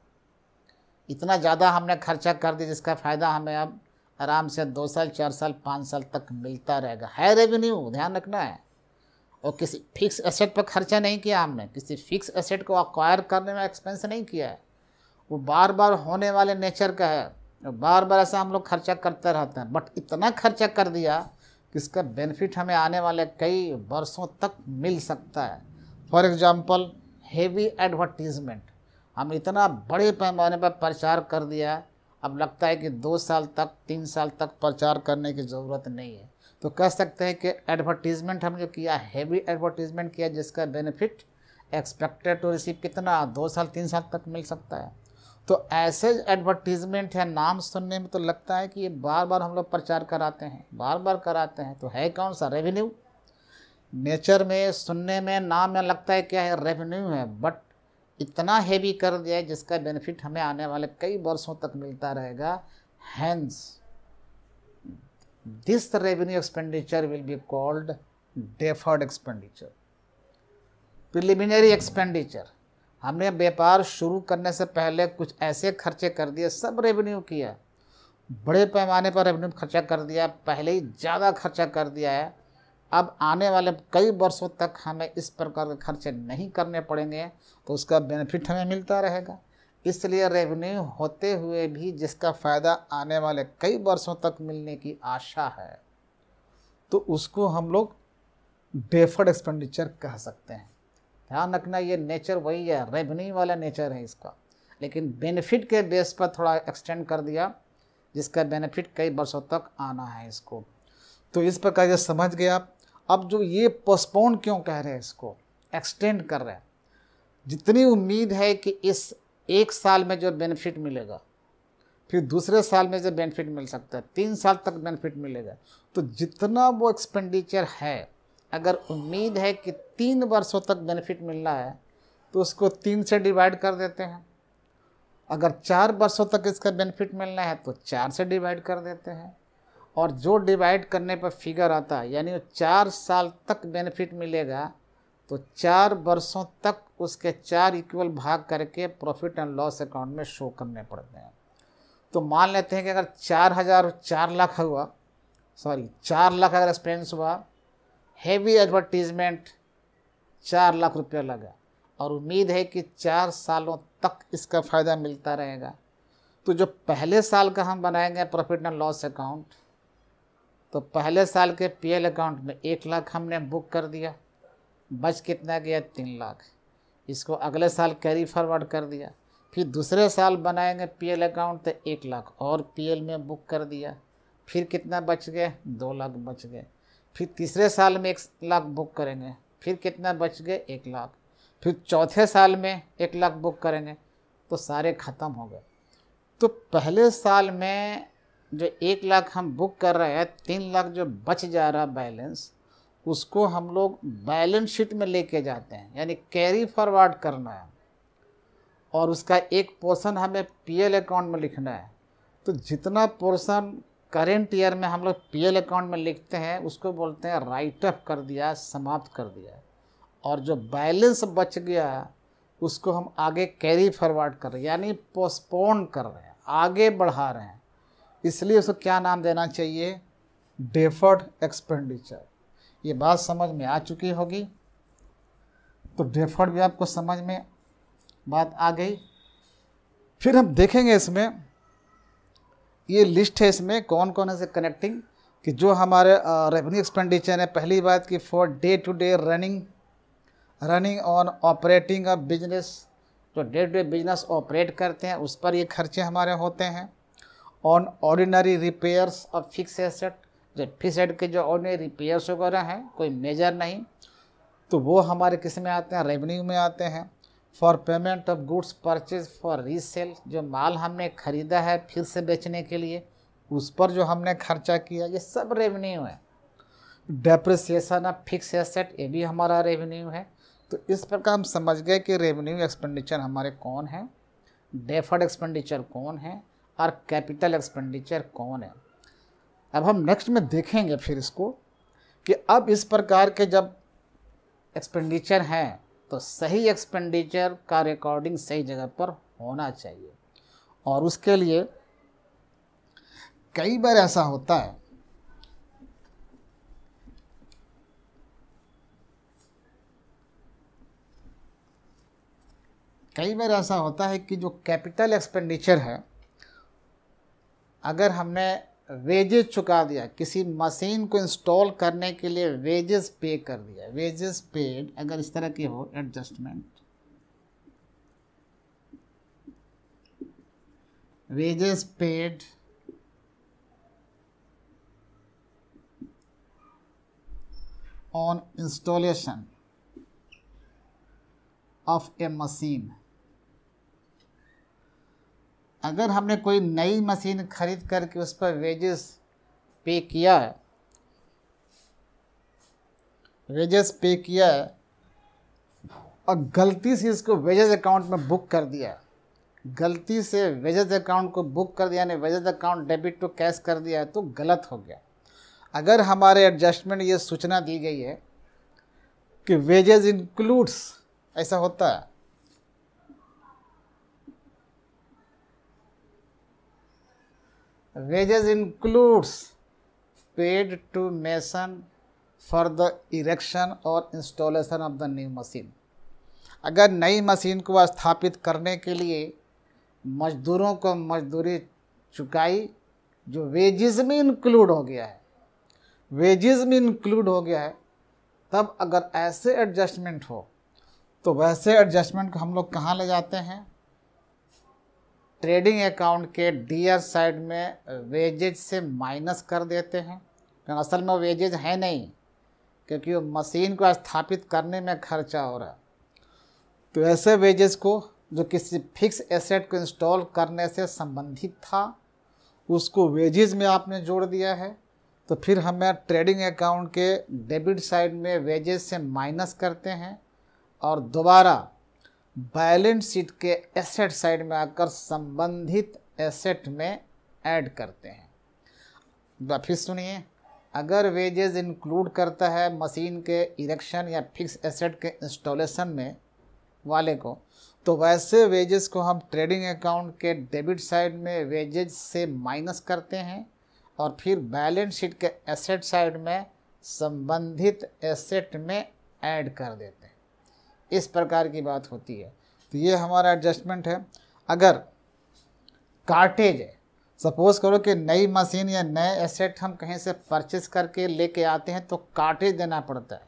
इतना ज़्यादा हमने खर्चा कर दिया जिसका फ़ायदा हमें अब आराम से 2 साल, 4 साल, 5 साल तक मिलता रहेगा, है रेवेन्यू, ध्यान रखना है। और किसी फिक्स एसेट पर खर्चा नहीं किया हमने, किसी फिक्स एसेट को एक्वायर करने में एक्सपेंस नहीं किया है, वो बार बार होने वाले नेचर का है, बार बार ऐसा हम लोग खर्चा करते रहते हैं। बट इतना खर्चा कर दिया कि इसका बेनिफिट हमें आने वाले कई वर्षों तक मिल सकता है। फॉर एग्जांपल हेवी एडवर्टीजमेंट, हम इतना बड़े पैमाने पर प्रचार कर दिया, अब लगता है कि 2 साल तक, 3 साल तक प्रचार करने की ज़रूरत नहीं है। तो कह सकते हैं कि एडवर्टीजमेंट हम जो किया, हेवी एडवर्टीजमेंट किया, जिसका बेनिफिट एक्सपेक्टेड टू रिसीव कितना 2 साल 3 साल तक मिल सकता है। तो ऐसे एडवर्टीजमेंट है, नाम सुनने में तो लगता है कि ये बार बार हम लोग प्रचार कराते हैं, बार बार कराते हैं, तो है कौन सा, रेवेन्यू। नेचर में, सुनने में, नाम में लगता है क्या है, रेवेन्यू है, बट इतना हेवी कर दिया है जिसका बेनिफिट हमें आने वाले कई वर्षों तक मिलता रहेगा। Hence this revenue expenditure will be called deferred expenditure. Preliminary expenditure, हमने व्यापार शुरू करने से पहले कुछ ऐसे खर्चे कर दिए, सब रेवेन्यू किया, बड़े पैमाने पर रेवेन्यू खर्चा कर दिया, पहले ही ज़्यादा खर्चा कर दिया है, अब आने वाले कई वर्षों तक हमें इस प्रकार के खर्चे नहीं करने पड़ेंगे, तो उसका बेनिफिट हमें मिलता रहेगा। इसलिए रेवेन्यू होते हुए भी जिसका फ़ायदा आने वाले कई वर्षों तक मिलने की आशा है, तो उसको हम लोग डेफर्ड एक्सपेंडिचर कह सकते हैं। ध्यान रखना, ये नेचर वही है, रेवेन्यू वाला नेचर है इसका, लेकिन बेनिफिट के बेस पर थोड़ा एक्सटेंड कर दिया, जिसका बेनिफिट कई वर्षों तक आना है इसको। तो इस प्रकार ये समझ गए आप। अब जो ये पोस्टपोन क्यों कह रहे हैं, इसको एक्सटेंड कर रहे हैं, जितनी उम्मीद है कि इस 1 साल में जो बेनिफिट मिलेगा, फिर दूसरे साल में से बेनिफिट मिल सकता है, 3 साल तक बेनिफिट मिलेगा। तो जितना वो एक्सपेंडिचर है, अगर उम्मीद है कि 3 वर्षों तक बेनिफिट मिल रहा है तो उसको 3 से डिवाइड कर देते हैं। अगर 4 वर्षों तक इसका बेनिफिट मिलना है तो 4 से डिवाइड कर देते हैं। और जो डिवाइड करने पर फिगर आता है, यानी 4 साल तक बेनिफिट मिलेगा, तो 4 वर्षों तक उसके 4 इक्वल भाग करके प्रॉफिट एंड लॉस अकाउंट में शो करने पड़ते हैं। तो मान लेते हैं कि अगर 4 लाख हुआ, 4 लाख अगर एक्सपेंस हुआ, हैवी एडवर्टीजमेंट 4 लाख रुपया लगा, और उम्मीद है कि 4 सालों तक इसका फ़ायदा मिलता रहेगा, तो जो पहले साल का हम बनाएंगे प्रॉफिट एंड लॉस अकाउंट, तो पहले साल के पीएल अकाउंट में 1 लाख हमने बुक कर दिया, बच कितना गया 3 लाख, इसको अगले साल कैरी फॉरवर्ड कर दिया। फिर दूसरे साल बनाएंगे पीएल अकाउंट तो 1 लाख और पीएल में बुक कर दिया, फिर कितना बच गए 2 लाख बच गए। फिर तीसरे साल में 1 लाख बुक करेंगे, फिर कितना बच गए 1 लाख। फिर चौथे साल में 1 लाख बुक करेंगे तो सारे ख़त्म हो गए। तो पहले साल में जो 1 लाख हम बुक कर रहे हैं, 3 लाख जो बच जा रहा बैलेंस, उसको हम लोग बैलेंस शीट में लेके जाते हैं, यानी कैरी फॉरवर्ड करना है, और उसका एक पोर्शन हमें पीएल अकाउंट में लिखना है। तो जितना पोर्शन करेंट ईयर में हम लोग पीएल अकाउंट में लिखते हैं उसको बोलते हैं राइट ऑफ कर दिया, समाप्त कर दिया। और जो बैलेंस बच गया उसको हम आगे कैरी फॉरवर्ड कर रहे हैं, यानी पोस्टपोन कर रहे हैं, आगे बढ़ा रहे हैं। इसलिए उसको क्या नाम देना चाहिए, डेफर्ड एक्सपेंडिचर। ये बात समझ में आ चुकी होगी। तो डेफर्ड भी आपको समझ में बात आ गई। फिर हम देखेंगे इसमें ये लिस्ट है, इसमें कौन कौन है से कनेक्टिंग, कि जो हमारे रेवेन्यू एक्सपेंडिचर है। पहली बात कि for day to day running on operating a business, जो day to day business operate करते हैं उस पर ये खर्चे हमारे होते हैं। On ordinary repairs of fix asset, जो फिक्स एसेट के जो ऑर्डिनरी रिपेयर्स वगैरह हैं, कोई मेजर नहीं, तो वो हमारे किस में आते हैं, रेवेन्यू में आते हैं। For payment of goods purchase for resale, जो माल हमने ख़रीदा है फिर से बेचने के लिए, उस पर जो हमने खर्चा किया, ये सब रेवेन्यू है। डेप्रिसिएशन ऑफ फिक्स एसेट, ये भी हमारा रेवेन्यू है। तो इस प्रकार हम समझ गए कि रेवेन्यू एक्सपेंडिचर हमारे कौन है, डेफर्ड एक्सपेंडिचर कौन है, और कैपिटल एक्सपेंडिचर कौन है। अब हम नेक्स्ट में देखेंगे फिर इसको कि अब इस प्रकार के जब एक्सपेंडिचर हैं तो सही एक्सपेंडिचर का रिकॉर्डिंग सही जगह पर होना चाहिए। और उसके लिए कई बार ऐसा होता है कि जो कैपिटल एक्सपेंडिचर है, अगर हमने वेजेस चुका दिया, किसी मशीन को इंस्टॉल करने के लिए वेजेस पे कर दिया, वेजेस पेड, अगर इस तरह की हो adjustment, wages paid on installation of A machine, अगर हमने कोई नई मशीन खरीद करके उस पर वेजेस पे किया है, और गलती से इसको वेजेस अकाउंट में बुक कर दिया, गलती से वेजेस अकाउंट को बुक कर दिया, यानी wages account debit to cash कर दिया है, तो गलत हो गया। अगर हमारे एडजस्टमेंट ये सूचना दी गई है कि वेजेस इंक्लूड्स, ऐसा होता है, wages includes paid to mason for the erection or installation of the new machine। अगर नई मशीन को स्थापित करने के लिए मजदूरों को मजदूरी चुकाई, जो वेजेस में इंक्लूड हो गया है, तब अगर ऐसे एडजस्टमेंट हो तो वैसे एडजस्टमेंट को हम लोग कहाँ ले जाते हैं, ट्रेडिंग अकाउंट के डीआर साइड में वेजेज से माइनस कर देते हैं, क्योंकि असल में वेजेज है नहीं, क्योंकि वो मशीन को स्थापित करने में खर्चा हो रहा है। तो ऐसे वेजेस को जो किसी फिक्स एसेट को इंस्टॉल करने से संबंधित था उसको वेजेस में आपने जोड़ दिया है, तो फिर हमें ट्रेडिंग अकाउंट के डेबिट साइड में वेजेस से माइनस करते हैं और दोबारा बैलेंस शीट के एसेट साइड में आकर संबंधित एसेट में ऐड करते हैं। फिर सुनिए, अगर वेजेस इंक्लूड करता है मशीन के इरेक्शन या फिक्स एसेट के इंस्टॉलेशन में वाले को, तो वैसे वेजेस को हम ट्रेडिंग अकाउंट के डेबिट साइड में वेजेस से माइनस करते हैं और फिर बैलेंस शीट के एसेट साइड में संबंधित एसेट में ऐड कर देते हैं। इस प्रकार की बात होती है। तो ये हमारा एडजस्टमेंट है। अगर कार्टेज है, सपोज करो कि नई मशीन या नए एसेट हम कहीं से परचेस करके लेके आते हैं तो कार्टेज देना पड़ता है,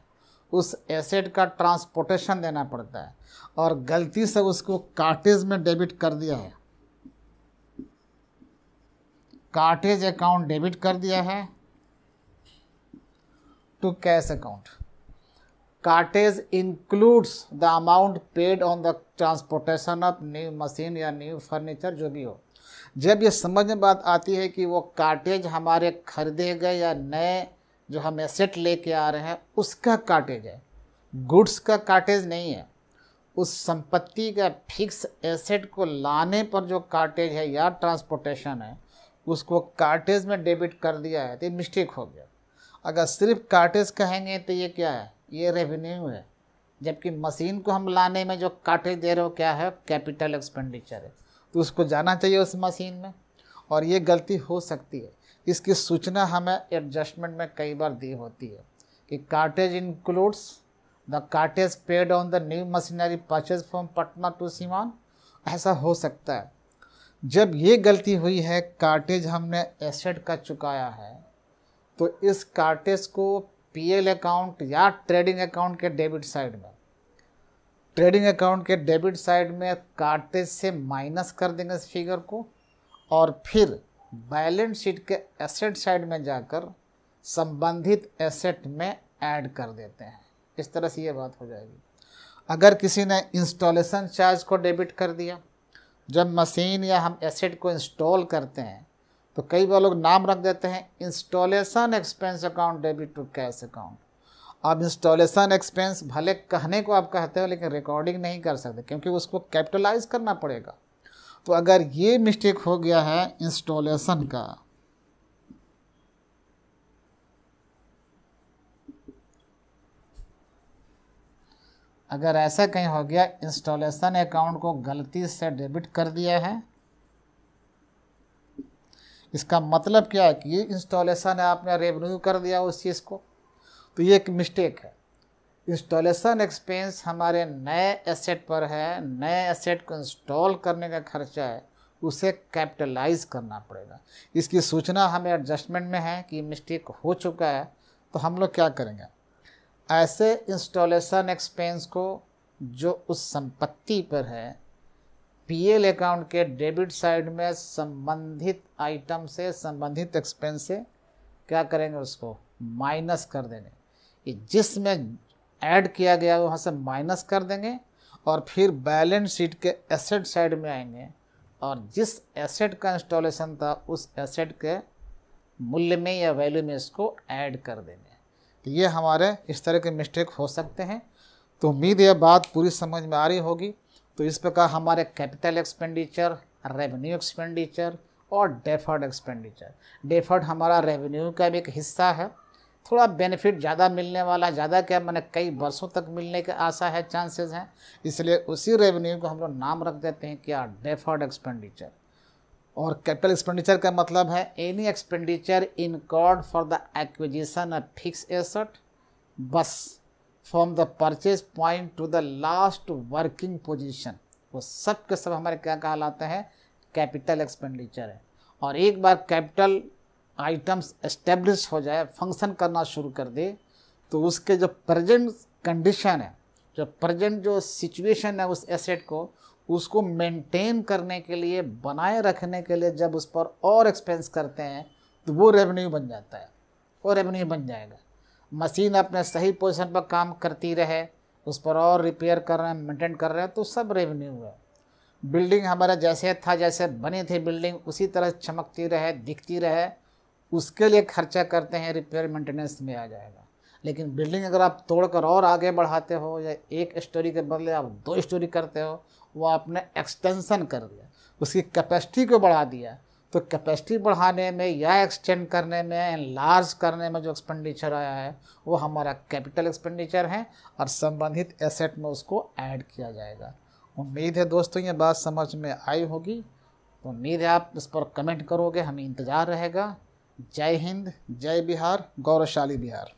उस एसेट का ट्रांसपोर्टेशन देना पड़ता है, और गलती से उसको कार्टेज में डेबिट कर दिया है, कार्टेज अकाउंट डेबिट कर दिया है to cash account. Cartage includes the amount paid on the transportation of new machine या न्यू फर्नीचर, जो भी हो। जब ये समझ में बात आती है कि वो कार्टेज हमारे खरीदे गए या नए जो हम एसेट लेके आ रहे हैं उसका कार्टेज है, गुड्स का कार्टेज नहीं है, उस संपत्ति का फिक्स एसेट को लाने पर जो कार्टेज है या ट्रांसपोर्टेशन है उसको कार्टेज में डेबिट कर दिया है, तो ये मिस्टेक हो गया। अगर सिर्फ कार्टेज कहेंगे तो ये क्या है, ये रेवेन्यू है, जबकि मशीन को हम लाने में जो कार्टेज दे रहे हो क्या है, कैपिटल एक्सपेंडिचर है। तो उसको जाना चाहिए उस मशीन में, और ये गलती हो सकती है। इसकी सूचना हमें एडजस्टमेंट में कई बार दी होती है कि cartage includes the cartage paid on the new machinery purchase from Patna to Siwan, ऐसा हो सकता है। जब ये गलती हुई है, कार्टेज हमने एसेट का चुकाया है, तो इस कार्टेज को पीएल अकाउंट या ट्रेडिंग अकाउंट के डेबिट साइड में, ट्रेडिंग अकाउंट के डेबिट साइड में कार्टेज से माइनस कर देंगे इस फिगर को, और फिर बैलेंस शीट के एसेट साइड में जाकर संबंधित एसेट में ऐड कर देते हैं। इस तरह से ये बात हो जाएगी। अगर किसी ने इंस्टॉलेशन चार्ज को डेबिट कर दिया, जब मशीन या हम एसेट को इंस्टॉल करते हैं तो कई बार लोग नाम रख देते हैं installation expense account debit to cash account. अब इंस्टॉलेशन एक्सपेंस भले कहने को आप कहते हो लेकिन रिकॉर्डिंग नहीं कर सकते क्योंकि उसको कैपिटलाइज करना पड़ेगा। तो अगर ये मिस्टेक हो गया है इंस्टॉलेशन का, अगर ऐसा कहीं हो गया इंस्टॉलेशन अकाउंट को गलती से डेबिट कर दिया है, इसका मतलब क्या है कि ये इंस्टॉलेशन है, आपने रेवेन्यू कर दिया उस चीज़ को, तो ये एक मिस्टेक है। इंस्टॉलेशन एक्सपेंस हमारे नए एसेट पर है, नए एसेट को इंस्टॉल करने का खर्चा है, उसे कैपिटलाइज करना पड़ेगा। इसकी सूचना हमें एडजस्टमेंट में है कि मिस्टेक हो चुका है। तो हम लोग क्या करेंगे, ऐसे इंस्टॉलेशन एक्सपेंस को जो उस संपत्ति पर है पीएल अकाउंट के डेबिट साइड में संबंधित आइटम से, संबंधित एक्सपेंस से क्या करेंगे, उसको माइनस कर देंगे। ये जिसमें ऐड किया गया वहाँ से माइनस कर देंगे और फिर बैलेंस शीट के एसेट साइड में आएंगे और जिस एसेट का इंस्टॉलेशन था उस एसेट के मूल्य में या वैल्यू में इसको ऐड कर देंगे। तो ये हमारे इस तरह के मिस्टेक हो सकते हैं। तो उम्मीद है बात पूरी समझ में आ रही होगी। तो इस प्रकार हमारे कैपिटल एक्सपेंडिचर, रेवेन्यू एक्सपेंडिचर और डेफर्ड एक्सपेंडिचर, डेफर्ड हमारा रेवेन्यू का भी एक हिस्सा है, थोड़ा बेनिफिट ज़्यादा मिलने वाला, ज़्यादा क्या मैंने कई वर्षों तक मिलने की आशा है, चांसेस हैं, इसलिए उसी रेवेन्यू को हम लोग नाम रख देते हैं क्या, डेफर्ड एक्सपेंडिचर। और कैपिटल एक्सपेंडिचर का मतलब है any expenditure incurred for the acquisition of fix asset बस from the purchase point to the last working position, वो सब के सब हमारे क्या कहलाते हैं, कैपिटल एक्सपेंडिचर है। और एक बार कैपिटल आइटम्स एस्टेब्लिश हो जाए, फंक्शन करना शुरू कर दे, तो उसके जो प्रेजेंट कंडीशन है, जो प्रेजेंट जो सिचुएशन है उस एसेट को, उसको मेंटेन करने के लिए, बनाए रखने के लिए जब उस पर और एक्सपेंस करते हैं तो वो रेवेन्यू बन जाता है, वो रेवेन्यू बन जाएगा। मशीन अपने सही पोजीशन पर काम करती रहे, उस पर और रिपेयर कर रहे हैं, मेंटेन कर रहे हैं, तो सब रेवेन्यू है। बिल्डिंग हमारा जैसे था, जैसे बनी थी बिल्डिंग उसी तरह चमकती रहे, दिखती रहे, उसके लिए खर्चा करते हैं, रिपेयर मेंटेनेंस में आ जाएगा। लेकिन बिल्डिंग अगर आप तोड़कर और आगे बढ़ाते हो या एक स्टोरी के बदले आप 2 स्टोरी करते हो, वो आपने एक्सटेंशन कर दिया, उसकी कैपेसिटी को बढ़ा दिया। तो कैपेसिटी बढ़ाने में या एक्सटेंड करने में, एनलार्ज करने में जो एक्सपेंडिचर आया है वो हमारा कैपिटल एक्सपेंडिचर है और संबंधित एसेट में उसको ऐड किया जाएगा। उम्मीद है दोस्तों ये बात समझ में आई होगी। तो उम्मीद है आप इस पर कमेंट करोगे, हमें इंतज़ार रहेगा। जय हिंद, जय बिहार, गौरवशाली बिहार।